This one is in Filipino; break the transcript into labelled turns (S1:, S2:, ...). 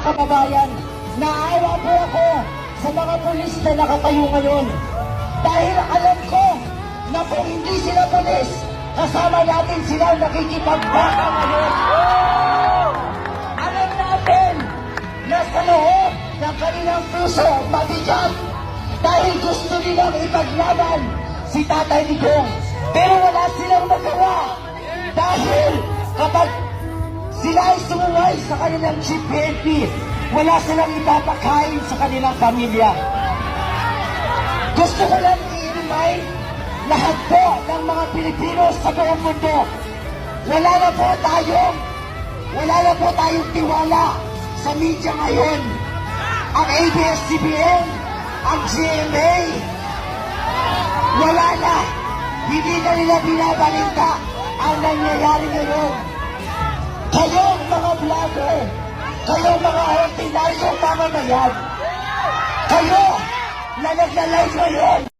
S1: Kababayan, naawa po ako sa mga pulis na nakatayo ngayon. Dahil alam ko na kung hindi sila pulis, kasama natin sila nakikipagbaka ngayon. Alam natin na sa loob ng kanilang puso mabigat dahil gusto nilang ipaglaban si Tatay Digong. Pero wala silang magawa dahil kapag sila ay sumuway sa kanilang chief PNP, wala silang ipapakain sa kanilang pamilya. Gusto ko lang i-remind lahat po ng mga Pilipino sa buong mundo, wala na po tayong tiwala sa media ngayon. Ang ABS-CBN, ang GMA, wala na. Hindi na nila binabalita ang nangyayari ngayon. Kayong mga vlogger, kayong mga ordinaryong mamamayan, kayo na nagla-live ngayon,